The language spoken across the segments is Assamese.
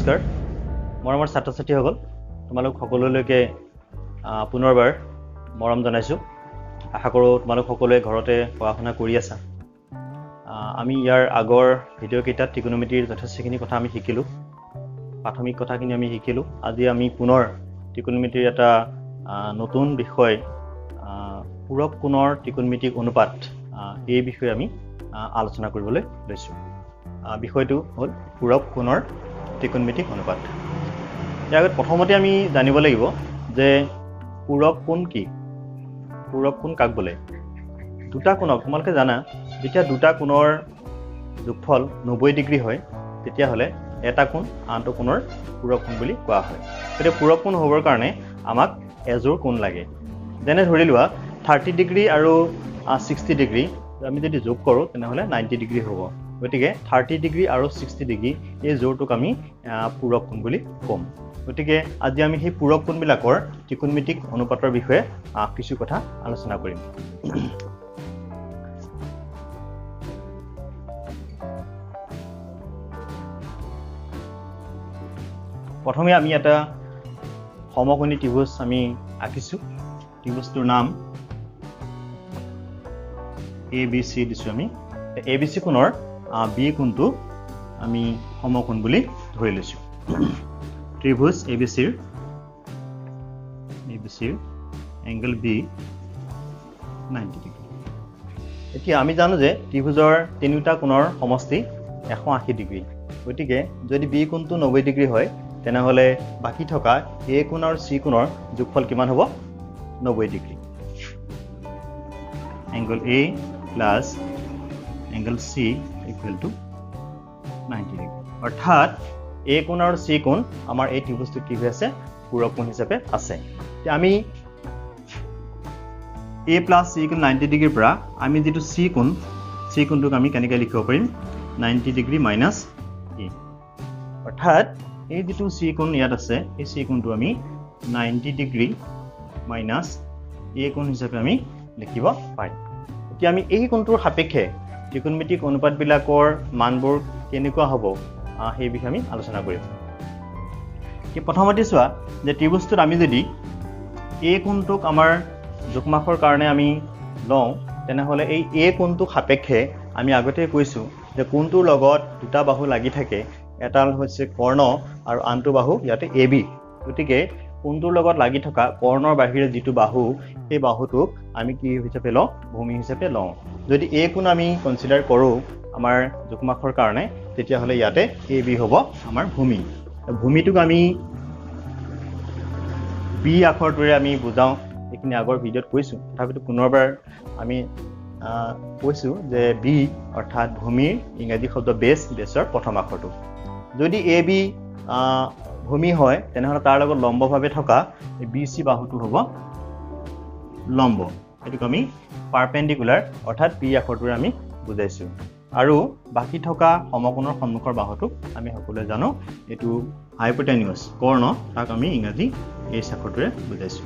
নমস্কাৰ মৰমৰ ছাত্ৰ ছাত্ৰীসকল তোমালোক সকলোলৈকে পুনৰবাৰ মৰম জনাইছোঁ আশা কৰোঁ তোমালোক সকলোৱে ঘৰতে পঢ়া-শুনা কৰি আছা আমি ইয়াৰ আগৰ ভিডিঅ' কেইটাত ত্ৰিকোণমিতিৰ যথেষ্টখিনি কথা আমি শিকিলোঁ প্ৰাথমিক কথাখিনি আমি শিকিলোঁ আজি আমি পুনৰ ত্ৰিকোণমিতিৰ এটা নতুন বিষয় পূৰক কোণৰ ত্ৰিকোণমিতিক অনুপাত এই বিষয়ে আমি আলোচনা কৰিবলৈ লৈছোঁ বিষয়টো হ'ল পূৰক কোণৰ ত্ৰিকোণমিতিক অনুপাত ইয়াৰ আগত প্ৰথমতে আমি জানিব লাগিব যে পূৰক কোণ কি পূৰক কোণ কাক বোলে দুটা কোণক তোমালোকে জানা যেতিয়া দুটা কোণৰ যোগফল 90 ডিগ্ৰী হয় তেতিয়াহ'লে এটা কোণ আনটো কোণৰ পূৰক কোণ বুলি কোৱা হয় এতিয়া পূৰক কোণ হ'বৰ কাৰণে আমাক এযোৰ কোণ লাগে যেনে ধৰি লোৱা 30 ডিগ্ৰী আৰু 60 ডিগ্ৰী আমি যদি যোগ কৰোঁ তেনেহ'লে 90 ডিগ্ৰী হ'ব গতিকে 30 ডিগ্ৰী আৰু 60 ডিগ্ৰী এই জোৰটোক আমি পূৰক কোণ বুলি ক'ম গতিকে আজি আমি সেই পূৰক কোণবিলাকৰ ত্ৰিকোণমিতিক অনুপাতৰ বিষয়ে কিছু কথা আলোচনা কৰিম প্ৰথমে আমি এটা সমকোণী ত্ৰিভুজ আমি আঁকিছোঁ ত্ৰিভুজটোৰ নাম ABC দিছোঁ আমি ABC কোণৰ B কোণটো আমি সমকোণ বুলি ধৰি লৈছোঁ ত্ৰিভুজ ABCৰ এংগল B 90 ডিগ্ৰী এতিয়া আমি জানো যে ত্ৰিভুজৰ তিনিটা কোণৰ সমষ্টি 180 ডিগ্ৰী গতিকে যদি B কোণটো 90 ডিগ্ৰী হয় তেনেহ'লে বাকি থকা A কোণ আৰু C কোণৰ যোগফল কিমান হ'ব 90 degree angle A plus angle C equal to 90 degree অৰ্থাৎ A কোণ আৰু C কোণ আমাৰ এই ত্ৰিভুজটো কি হৈ আছে পূৰক কোণ হিচাপে আছে এতিয়া আমি A প্লাছ C কোণ 90 ডিগ্ৰীৰ পৰা আমি যেটো C কোণটোক আমি কেনেকৈ লিখিব পাৰিম 90 ডিগ্ৰী মাইনাছ A অৰ্থাৎ এই যেটো C কোণ ইয়াত আছে এই C কোণটো আমি 90 ডিগ্ৰী মাইনাছ A কোণ হিচাপে আমি লিখিব পাৰিম এতিয়া আমি এই কোণটোৰ সাপেক্ষে ত্ৰিকোণমিতিক অনুপাতবিলাকৰ মানবোৰ কেনেকুৱা হ'ব সেই বিষয়ে আমি আলোচনা কৰিম কি প্ৰথমতে চোৱা যে ত্ৰিভুজটোত আমি যদি A কোণটোক আমাৰ যোগমাখৰ কাৰণে আমি লওঁ তেনেহ'লে এই A কোণটোক সাপেক্ষে আমি আগতে কৈছোঁ যে কোণটোৰ লগত দুটা বাহু লাগি থাকে এটা হৈছে কৰ্ণ আৰু আনটো বাহু ইয়াতে AB গতিকে কোণটোৰ লগত লাগি থকা কৰ্ণৰ বাহিৰে যিটো বাহু সেই বাহুটোক আমি কি হিচাপে লওঁ ভূমি হিচাপে লওঁ যদি A কোণ আমি কনসিডাৰ কৰোঁ আমাৰ যোগমাখৰ কাৰণে তেতিয়াহ'লে ইয়াতে AB হ'ব আমাৰ ভূমি ভূমিটোক আমি B আখৰটোৰে আমি বুজাওঁ এইখিনি আগৰ ভিডিঅ'ত কৈছোঁ তথাপিতো পুনৰবাৰ আমি কৈছোঁ যে B অৰ্থাৎ ভূমিৰ ইংৰাজী শব্দ বেছৰ প্ৰথম আখৰটো যদি AB ভূমি হয় তেনেহ'লে তাৰ লগত লম্বভাৱে থকা BC বাহুটো হ'ব লম্ব এটোক আমি পাৰপেন্ডিকুলাৰ অৰ্থাৎ P আখৰটোৰে আমি বুজাইছোঁ আৰু বাকি থকা সমকোণৰ সন্মুখৰ বাহুটোক আমি সকলোৱে জানো এটো হাইপোটেনিউছ কৰ্ণ তাক আমি ইংৰাজী H আখৰটোৰে বুজাইছোঁ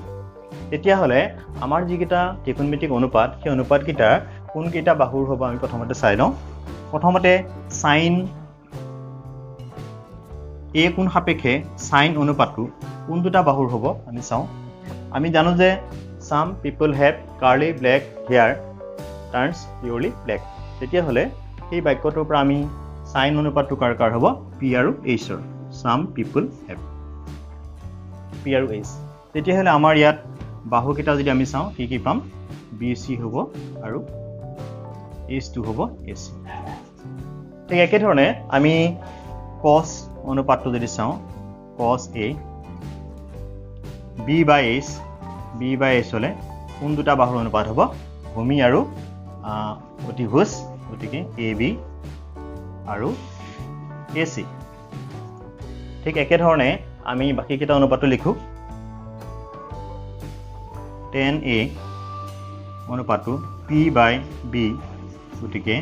তেতিয়াহ'লে আমাৰ যিকেইটা ত্ৰিকোণমিতিক অনুপাত সেই অনুপাতকেইটা কোনকেইটা বাহুৰ হ'ব আমি প্ৰথমতে চাই লওঁ প্ৰথমতে সাইন A কোণ সাপেক্ষে সাইন অনুপাতটো কোন দুটা বাহুৰ হ'ব আমি চাওঁ আমি জানো যে some people have curly black hair turns purely black তেতিয়াহ'লে এই বাক্যটোৰ পৰা আমি সাইন অনুপাতটো কাৰ হ'ব P আৰু H ৰ some people have P আৰু H তেতিয়াহ'লে আমাৰ ইয়াত বাহুকেইটা যদি আমি চাওঁ কি পাম BC হ'ব আৰু H2 হ'ব AC ঠিক একে ধৰণে আমি cos অনুপাতটো যদি চাওঁ cos A B by H হলে কোন দুটা বাহুৰ অনুপাত হ'ব ভূমি আৰু অতিভুজ গতিকে AB আৰু AC ঠিক একে ধৰণে আমি বাকি কেইটা অনুপাতটো লিখো tan A অনুপাতটো P by B গতিকে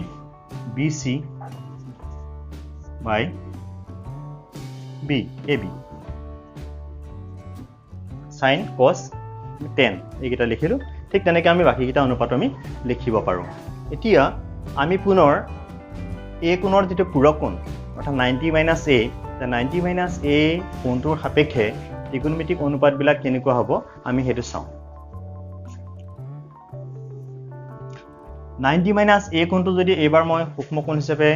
BC by B AB sin cos tan এইকেইটা লিখিলো ঠিক তেনেকৈ আমি বাকি কেইটা অনুপাত আমি লিখিব পাৰোঁ এতিয়া আমি পুনৰ A কোণৰ যেটো পূৰক কোণ অৰ্থাৎ 90 - A 90 মাইনাছ a কোণটোৰ সাপেক্ষে ত্ৰিকোণমিতিক অনুপাতবিলাক কেনেকুৱা হ'ব আমি হেতু চাওঁ 90 মাইনাছ a কোণটো যদি এবাৰ মই সূক্ষ্ম কোণ হিচাপে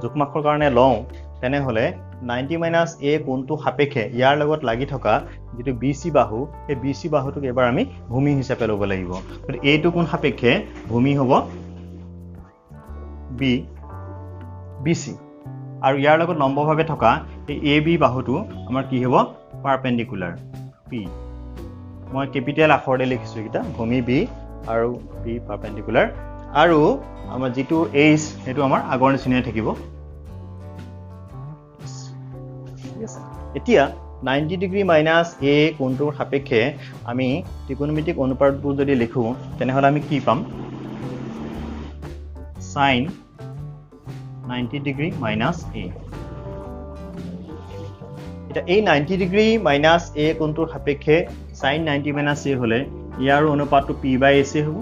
যুগ্মাক্ষৰ কাৰণে লওঁ তেনে হলে 90 মাইনাছ a কোণটো সাপেক্ষে ইয়াৰ লগত লাগি থকা যেটো BC বাহু এই BC বাহুটোক এবাৰ আমি ভূমি হিচাপে ল'ব লাগিব গতিকে a টো কোণ সাপেক্ষে ভূমি হ'ব BC আৰু ইয়াৰ লগত লম্বভাৱে থকা এই AB বাহুটো আমাৰ কি হ'ব পাৰপেন্ডিকুলাৰ P মই কেপিটেল আখৰৰে লিখিছো এটা ভূমি B আৰু B পাৰপেন্ডিকুলাৰ আৰু আমাৰ যেটো H হেতু আমাৰ আগৰ নিচিনাই থাকিব এতিয়া 90 ডিগ্ৰী মাইনাছ a কোণটোৰ সাপেক্ষে আমি ত্ৰিকোণমিতিক অনুপাতবোৰ যদি লিখো তেনেহলে আমি কি পাম sin 90 ডিগ্ৰী মাইনাছ a এটা এই 90 ডিগ্ৰী মাইনাছ a কোণটোৰ সাপেক্ষে sin 90 মাইনাছ a হলে ইয়াৰ অনুপাতটো p/ac হ'ব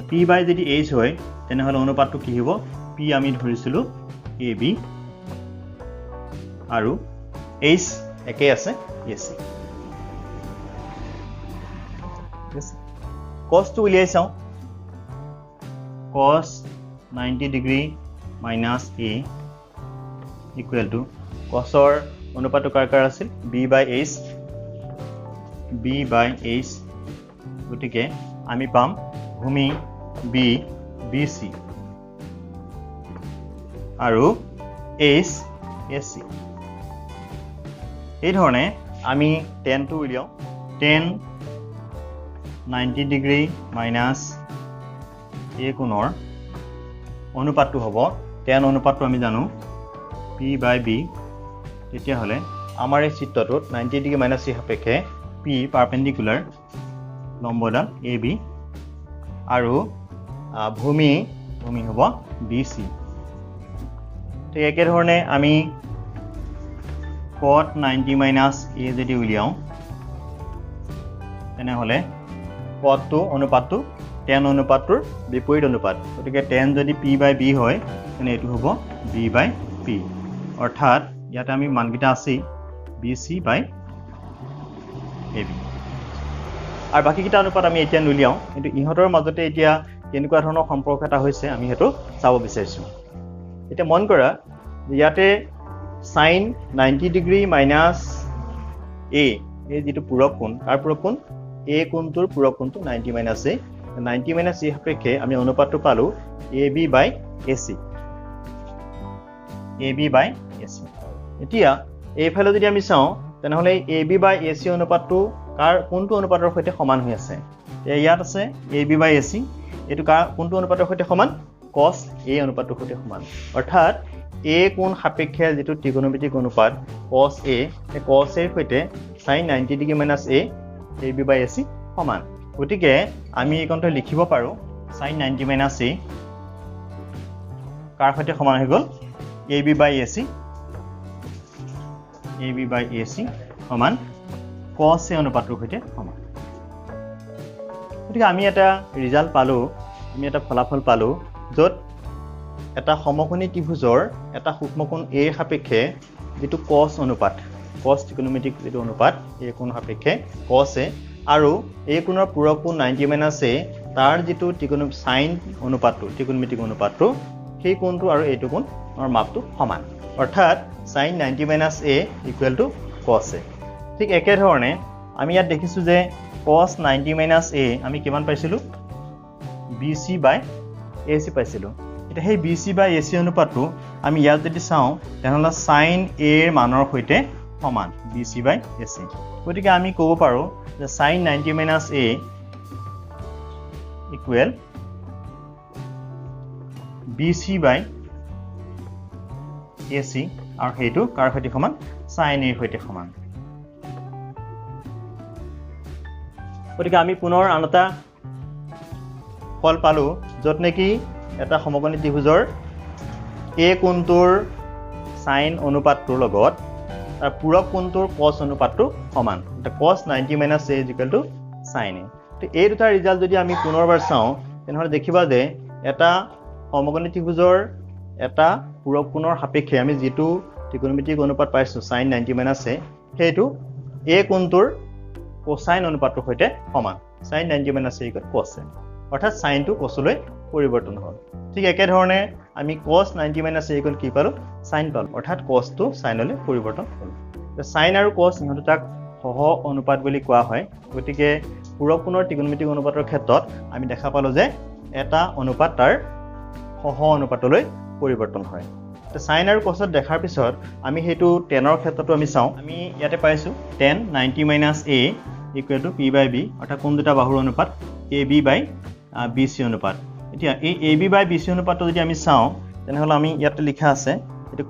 p/ যদি h হয় তেনেহলে অনুপাতটো কি হ'ব p আমি ধৰিছিলো ab আৰু h একে আছে ac cos টো উলিয়াই চাওঁ cos 90 degree minus a equal to cosৰ অনুপাতটো কাৰ আছিল b/h গতিকে আমি পাম ভূমি b bc আৰু h ac এই ধৰণে আমি tan টো উলিয়াও tan 90 ডিগ্ৰী মাইনাছ a কোণৰ অনুপাতটো হ'ব tan অনুপাতটো আমি জানো p/b তেতিয়া হলে আমাৰ এই চিত্ৰটোত 90 ডিগ্ৰী মাইনাছ c সাপেক্ষে p পাৰপেন্ডিকুলাৰ লম্বডাল ab আৰু ভূমি হ'ব bc ঠিক একে ধৰণে আমি cot 90 মাইনাছ a যদি উলিয়াও তেনে হলে cot টো অনুপাতটো tan অনুপাতটোৰ বিপৰীত অনুপাত গতিকে tan যদি p/b হয় তেনে এটো হ'ব b/p অৰ্থাৎ ইয়াতে আমি মানকিটা আছে bc/ab আৰু বাকি কিটা অনুপাত আমি এতিয়া নুলিয়াও কিন্তু ইহঁতৰ মাজতে এতিয়া কেনেকুৱা ধৰণৰ সম্পৰ্ক এটা হৈছে আমি হেতু চাব বিচাৰিছো এতিয়া মন কৰা ইয়াতে sin 90 ডিগ্ৰী মাইনাছ a এই যেটো পূৰক কোণ তাৰ পূৰক কোণ a কোণটোৰ পূৰক কোণটো 90 minus a 90 minus a সাপেক্ষে আমি অনুপাতটো পালো ab/ac এতিয়া এইফালে যদি আমি চাওঁ তেনেহলে ab/ac অনুপাতটো কাৰ কোনটো অনুপাতৰ সৈতে সমান হৈ আছে ইয়াত আছে ab/ac এটো কোনটো অনুপাতৰ সৈতে সমান cos a অনুপাতৰ সৈতে সমান অৰ্থাৎ a কোণ সাপেক্ষে যেটো ত্ৰিকোণমিতিক অনুপাত cos a এই cos a ৰ সৈতে sin 90 degree minus a ab/ac সমান গতিকে আমি এই কোণটো লিখিব পাৰো sin 90 মাইনাছ a কাৰ সৈতে সমান হৈ গল ab/ac সমান cos a অনুপাতৰ সৈতে সমান গতিকে আমি এটা ৰিজাল্ট পালো আমি এটা ফলাফল পালো যত এটা সমকোণী ত্ৰিভুজৰ এটা সূক্ষ্মকোণ a ৰ সাপেক্ষে যেটো cos অনুপাত cos ত্ৰিকোণমিতিক যেটো অনুপাত a কোণ সাপেক্ষে cos a আৰু a কোণৰ পূৰক কোণ 90 মাইনাছ a তাৰ যেটো sin অনুপাতটো ত্ৰিকোণমিতিক অনুপাতটো সেই কোণটো আৰু এইটো কোণ আমাৰ মাপটো সমান অৰ্থাৎ sin 90 minus a equal two cos a ঠিক একে ধৰণে আমি ইয়াত দেখিছো যে cos 90 মাইনাছ a আমি কিমান পাইছিলো bc/ac পাইছিলো এটা সেই bc/ac অনুপাতটো আমি ইয়াত যদি চাওঁ তেনেহলে sin a ৰ মানৰ সৈতে সমান bc/ac গতিকে আমি ক'ব পাৰো যে sin 90 minus a equal bc/ac আৰু হেতু কাৰ সৈতে সমান sin a ৰ সৈতে সমান গতিকে আমি পুনৰ আনটা ফল পালো যত নেকি এটা সমকোণী ত্ৰিভুজৰ a কোণটোৰ sin অনুপাতটোৰ লগত তাৰ পূৰক কোণটোৰ cos অনুপাতটো সমান এটা cos 90 minus a is equal to sin a তো এই দুটা ৰিজাল্ট যদি আমি পুনৰবাৰ চাওঁ তেনেহলে দেখিবা যে এটা সমকোণী ত্ৰিভুজৰ এটা পূৰক কোণৰ সাপেক্ষে আমি যেটো ত্ৰিকোণমিতিক অনুপাত পাইছো sin 90 - a সেইটো a কোণটোৰ কোসাইন অনুপাতৰ সৈতে সমান sin 90 - a cos a অৰ্থাৎ sin টো cos লৈ পৰিৱৰ্তন হ'ল ঠিক একে ধৰণে আমি cos 90 - a কি পালো sin পালো অৰ্থাৎ cos টো sin লৈ পৰিৱৰ্তন হ'ল sin আৰু cos ইহঁত তাক সহ অনুপাত বুলি কোৱা হয় গতিকে পূৰক কোণৰ ত্ৰিকোণমিতিক অনুপাতৰ ক্ষেত্ৰত আমি দেখা পালো যে এটা অনুপাত তাৰ সহ অনুপাতলৈ পৰিৱৰ্তন হয় sin আৰু cos দেখাৰ পিছত আমি হেতু tan ৰ ক্ষেত্ৰটো আমি চাও আমি ইয়াতে পাইছো tan 90 - a = p/b অৰ্থাৎ কোন দুটা বাহুৰ অনুপাত ab/bc অনুপাত এতিয়া এই ab/bc অনুপাতটো যদি আমি চাও তেনেহলে আমি ইয়াতে লিখা আছে এটো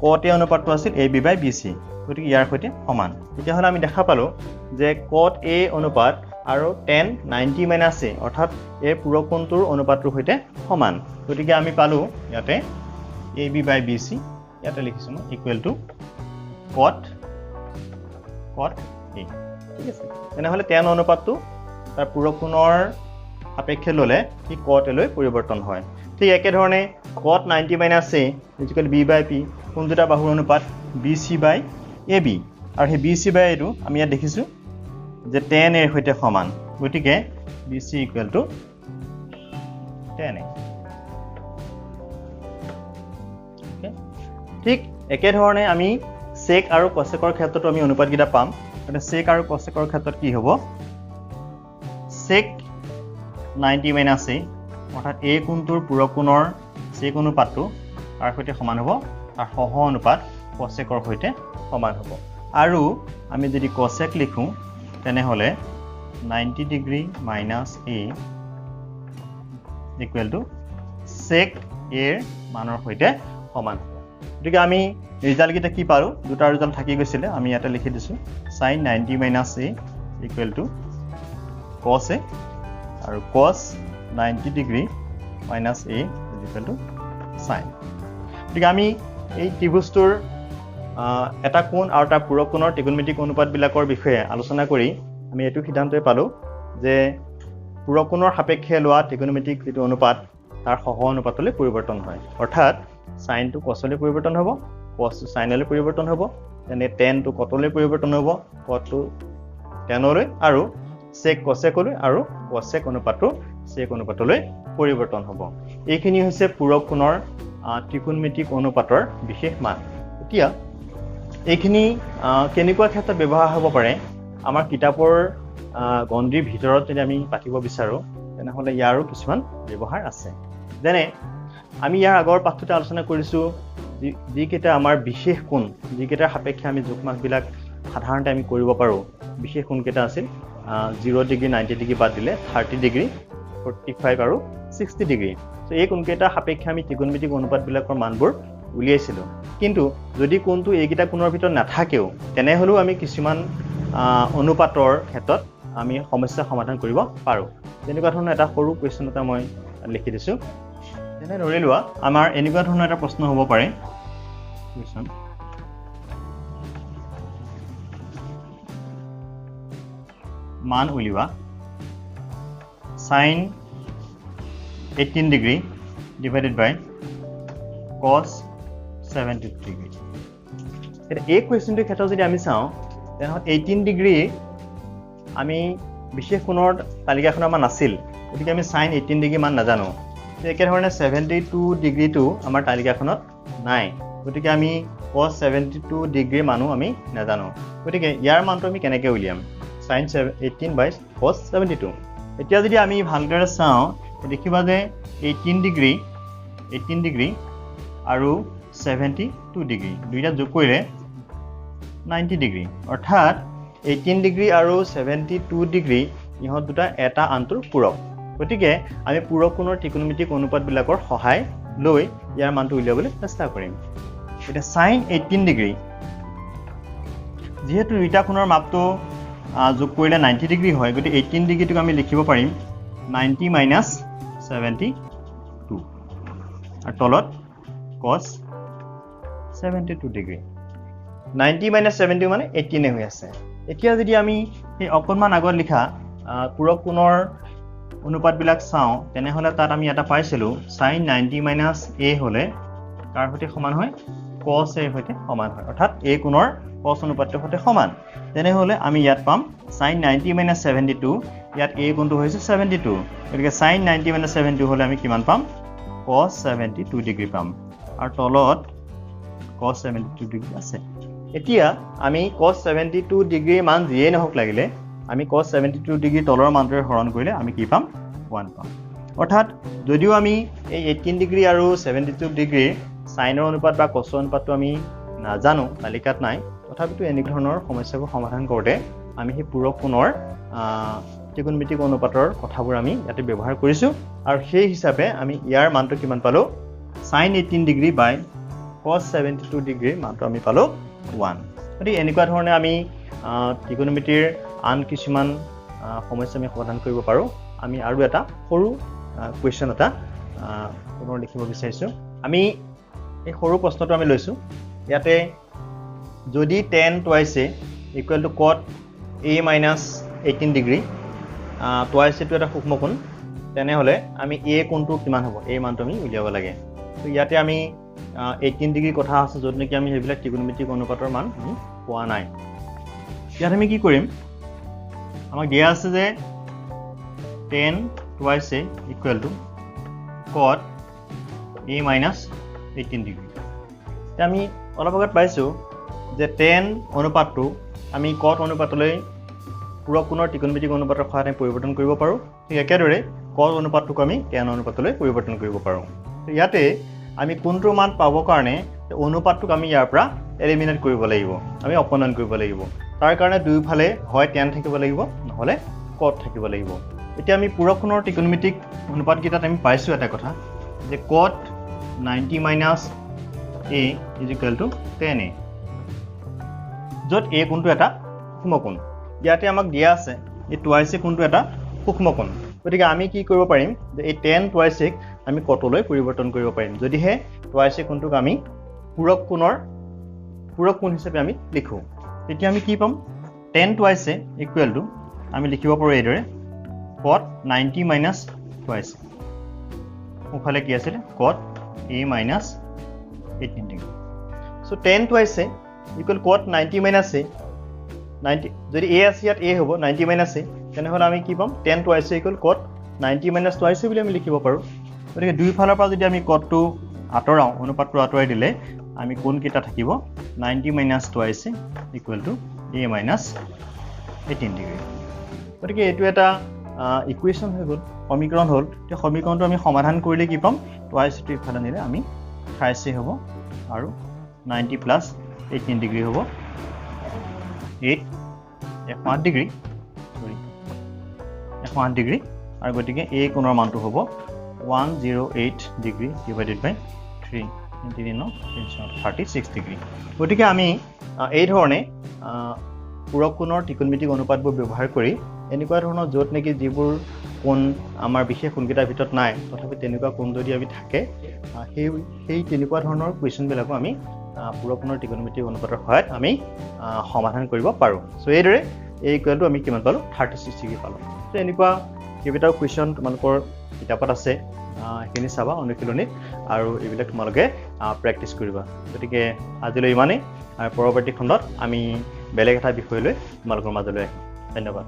cot a অনুপাতটো আছিল ab/bc গতিকে ইয়াৰ সৈতে সমান তেতিয়া হলে আমি দেখা পালো যে cot a অনুপাত আৰু tan 90 - a অৰ্থাৎ এই পূৰক কোণটোৰ অনুপাতটোৰ সৈতে সমান গতিকে আমি পালো ইয়াতে ab/bc ইয়াতে লিখিছো মই = cot a ঠিক আছে তেনেহলে tan অনুপাতটো তাৰ পূৰক কোণৰ সাপেক্ষে ললে ই cot a লৈ পৰিৱৰ্তন হয় ঠিক একে ধৰণে cot 90 - a = b/p কোন দুটা বাহুৰ অনুপাত bc/ab আৰু সেই bc/a টো আমি ইয়াত দেখিছো যে tan a ৰ সৈতে সমান গতিকে bc = tan a ঠিক একে ধৰণে আমি sec আৰু cosec-ৰ ক্ষেত্ৰতো আমি অনুপাতকিটা পাম মানে sec আৰু cosec-ৰ ক্ষেত্ৰত কি হ'ব sec 90 - a অৰ্থাৎ a কোণটোৰ পূৰক কোণৰ sec অনুপাতটো তাৰ সৈতে সমান হ'ব তাৰ সহ অনুপাত cosec-ৰ সৈতে সমান হ'ব আৰু আমি যদি cosec লিখো তেনেহলে 90° - a = sec a ৰ মানৰ সৈতে সমান হ'ব গতিকে আমি ৰিজাল্ট কিটা কি পাৰো দুটা ৰিজাল্ট থাকি গৈছিল আমি ইয়াতে লিখি দিছো sin 90 - a = cos a আৰু cos 90° - a = sin গতিকে আমি এই ত্ৰিভুজটোৰ এটা কোণ আৰু তাৰ পূৰক কোণৰ ত্ৰিকোণমিতিক অনুপাত বিলাকৰ বিষয়ে আলোচনা কৰি আমি এটো সিদ্ধান্তই পালো যে পূৰক কোণৰ সাপেক্ষে লোৱা ত্ৰিকোণমিতিক যেটো অনুপাত তাৰ সহ অনুপাতলৈ পৰিৱৰ্তন হয় অৰ্থাৎ sin টো cos লৈ পৰিৱৰ্তন হ'ব cos টো sin লৈ পৰিৱৰ্তন হ'ব তেনে tan টো cot লৈ পৰিৱৰ্তন হ'ব cot টো tan লৈ আৰু sec cosec লৈ আৰু cosec অনুপাতটো sec অনুপাতলৈ পৰিৱৰ্তন হ'ব এইখিনি হৈছে পূৰক কোণৰ ত্ৰিকোণমিতিক অনুপাতৰ বিশেষ মান এতিয়া এইখিনি কেনেকুৱা ক্ষেত্ৰত ব্যৱহাৰ হ'ব পাৰে আমাৰ কিতাপৰ গণ্ডিৰ ভিতৰত যদি আমি পাতিব বিচাৰো তেনেহলে ইয়াৰো কিছুমান ব্যৱহাৰ আছে যেনে আমি ইয়াৰ আগৰ পাঠটোতে আলোচনা কৰিছো যিকেইটা আমাৰ বিশেষ কোণ যিকেইটাৰ সাপেক্ষে আমি যোগমাখবিলাক সাধাৰণতে আমি কৰিব পাৰো বিশেষ কোণকেইটা আছিল 0° 90° বাদ দিলে 30°, 45 আৰু 60°. সো এই কোণকেইটা সাপেক্ষে আমি ত্ৰিকোণমিতিক অনুপাতবিলাকৰ মানবোৰ উলিয়াইছিলো কিন্তু যদি কোণটো এইকেইটা কোণৰ ভিতৰত নাথাকেও তেনেহলেও আমি কিছুমান অনুপাতৰ ক্ষেত্ৰত আমি সমস্যা সমাধান কৰিব পাৰো যেনেকুৱা ধৰণৰ এটা সৰু কোৱেশ্চন এটা মই লিখি দিছো যেনে ধৰি লোৱা আমাৰ এনেকুৱা ধৰণৰ এটা প্ৰশ্ন হ'ব পাৰে কোৱেশ্চন মান উলিওৱা sin 18° divided by cos 70°. এটা এই কোৱেশ্চনটোৰ ক্ষেত্ৰত যদি আমি চাওঁ তেনেহলে 18° আমি বিশেষ কোণৰ তালিকাখন আমাৰ নাছিল গতিকে আমি sin 18° মান নাজানো একে ধৰণে 72° টো আমাৰ তালিকাখনত নাই গতিকে আমি cos 72° মানো আমি নাজানো গতিকে ইয়াৰ মানটো আমি কেনেকৈ উলিয়াম sin 18 by cos 72 এতিয়া যদি আমি ভালদৰে চাওঁ দেখিবা যে 18° আৰু 72° দুইটা যোগ কৰিলে 90° অৰ্থাৎ 18° আৰু 72° ইহঁত দুটা এটা আনটোৰ পূৰক গতিকে আমি পূৰক কোণৰ ত্ৰিকোণমিতিক অনুপাতবিলাকৰ সহায় লৈ ইয়াৰ মানটো উলিয়াবলৈ চেষ্টা কৰিম এটা sin 18° যেহেতু দুইটা কোণৰ মাপটো যোগ কৰিলে 90° হয় গতি 18° টোক আমি লিখিব পাৰিম 90 minus 72 আৰু তলত cos 72°. 90 minus 70 মানে 18 হৈ আছে এতিয়া যদি আমি এই অকণমান আগত লিখা পূৰক কোণৰ অনুপাতবিলাক চাওঁ তেনেহ'লে তাত আমি এটা পাইছিলোঁ sin 90 - a হ'লে কাৰ সৈতে সমান হয় cos a সৈতে সমান হয় অৰ্থাৎ a কোণৰ cos অনুপাতৰ সৈতে সমান তেনেহ'লে আমি ইয়াত পাম sin 90 - 72 ইয়াত a কোণটো হৈছে 72 গতিকে sin 90 - 72 হ'লে আমি কিমান পাম cos 72 ডিগ্ৰী পাম আৰু তলত cos 72 ডিগ্ৰী আছে এতিয়া আমি cos 72 ডিগ্ৰীৰ মান যিয়েই নহওক লাগিলে আমি cos 72 ডিগ্ৰী তলৰ মানটোৰে হৰণ কৰিলে আমি কি পাম 1 পাম অৰ্থাৎ যদিও আমি এই 18 ডিগ্ৰী আৰু 72 ডিগ্ৰীৰ সাইনৰ অনুপাত বা cos অনুপাতটো আমি নাজানো তালিকাত নাই তথাপিতো এনে ধৰণৰ সমস্যাবোৰ সমাধান কৰোঁতে আমি সেই পূৰক কোণৰ ত্ৰিকোণমিতিক অনুপাতৰ কথাবোৰ আমি ইয়াতে ব্যৱহাৰ কৰিছোঁ আৰু সেই হিচাপে আমি ইয়াৰ মানটো কিমান পালো sin 18 ডিগ্ৰী বাই cos 72 ডিগ্ৰীৰ মানটো আমি পালো 1 গতিকে এনেকুৱা ধৰণে আমি ত্ৰিকোণমিতিৰ আন কিছুমান সমস্যা আমি সমাধান কৰিব পাৰোঁ আমি আৰু এটা সৰু কুৱেশ্যন এটা পুনৰ লিখিব বিচাৰিছোঁ আমি এই সৰু প্ৰশ্নটো আমি লৈছোঁ ইয়াতে যদি tan twice a equal to cot a minus 18 degree twice এটো এটা সূক্ষ্ম কোণ তেনেহ'লে আমি a কোণটো কিমান হ'ব এই মানটো আমি উলিয়াব লাগে তো ইয়াতে আমি 18 ডিগ্ৰী কথা আছে য'ত নেকি আমি সেইবিলাক ত্ৰিকোণমিতিক অনুপাতৰ মান আমি পোৱা নাই ইয়াত আমি কি কৰিম আমাক দিয়া আছে যে tan twice a equal to cot a minus 18 degree এতিয়া আমি অলপ আগত পাইছোঁ যে tan অনুপাতটো আমি cot অনুপাতলৈ পূৰক কোণৰ ত্ৰিকোণমিতিক অনুপাতৰ সহায়ত পৰিৱৰ্তন কৰিব পাৰোঁ ঠিক একেদৰে cot অনুপাতটোক আমি tan অনুপাতলৈ পৰিৱৰ্তন কৰিব পাৰোঁ তো ইয়াতে আমি কোনটোৰ মান পাবৰ কাৰণে অনুপাতটোক আমি ইয়াৰ পৰা এলিমিনেট কৰিব লাগিব আমি অপনয়ন কৰিব লাগিব তাৰ কাৰণে দুইফালে হয় tan থাকিব লাগিব নহ'লে cot থাকিব লাগিব এতিয়া আমি পূৰক কোণৰ ত্ৰিকোণমিতিক অনুপাতকেইটাত আমি পাইছোঁ এটা কথা যে cot 90 minus a is equal to tan a য'ত a কোণটো এটা সূক্ষ্ম কোণ ইয়াতে আমাক দিয়া আছে এই twice a কোণটো এটা সূক্ষ্ম কোণ গতিকে আমি কি কৰিব পাৰিম যে এই tan twice a আমি কটলৈ পৰিৱৰ্তন কৰিব পাৰিম যদিহে twice a কোণটোক আমি পূৰক কোণ হিচাপে আমি লিখোঁ তেতিয়া আমি কি পাম tan twice a equal to আমি লিখিব পাৰোঁ এইদৰে cot 90 minus twice সোঁফালে কি আছিল cot a minus 18 degree so tan twice a equal cot 90 minus a 90 যদি a আছে ইয়াত a হ'ব 90 minus a তেনেহ'লে আমি কি পাম tan twice a equal cot 90 minus twice a বুলি আমি লিখিব পাৰোঁ গতিকে দুইফালৰ পৰা যদি আমি cotটো আঁতৰাওঁ অনুপাতটো আঁতৰাই দিলে আমি কোন কেইটা থাকিব 90 minus twice a equal to a minus 18 degree গতিকে এইটো এটা ইকুৱেশ্যন হৈ গ'ল সমীকৰণ হ'ল এই সমীকৰণটো আমি সমাধান কৰিলে কি পাম twice টো ইফালে নিলে আমি 30 হ'ব আৰু 90 plus 18 ডিগ্ৰী হ'ব 108 ডিগ্ৰী আৰু গতিকে a কোণৰ মানটো হ'ব 108 ডিগ্ৰী ডিভাইডেড বাই 3 36 ডিগ্ৰী গতিকে আমি এই ধৰণে পূৰক কোণৰ ত্ৰিকোণমিতিক অনুপাতবোৰ ব্যৱহাৰ কৰি এনেকুৱা ধৰণৰ য'ত নেকি যিবোৰ কোণ আমাৰ বিশেষ কোণকেইটাৰ ভিতৰত নাই তথাপি তেনেকুৱা কোণ যদি আমি থাকে সেই তেনেকুৱা ধৰণৰ কুৱেশ্যনবিলাকো আমি পূৰক কোণৰ ত্ৰিকোণমিতিক অনুপাতৰ সহায়ত আমি সমাধান কৰিব পাৰোঁ চ' এইদৰে এই ইকুৱেলটো আমি কিমান পালোঁ 36 ডিগ্ৰী পালোঁ চ' এনেকুৱা কেইবাটাও কুৱেশ্যন তোমালোকৰ কিতাপত আছে সেইখিনি চাবা অনুশীলনীত আৰু এইবিলাক তোমালোকে প্ৰেক্টিছ কৰিবা গতিকে আজিলৈ ইমানেই আৰু পৰৱৰ্তী খণ্ডত আমি বেলেগ এটা বিষয় লৈ তোমালোকৰ মাজলৈ আহিম ধন্যবাদ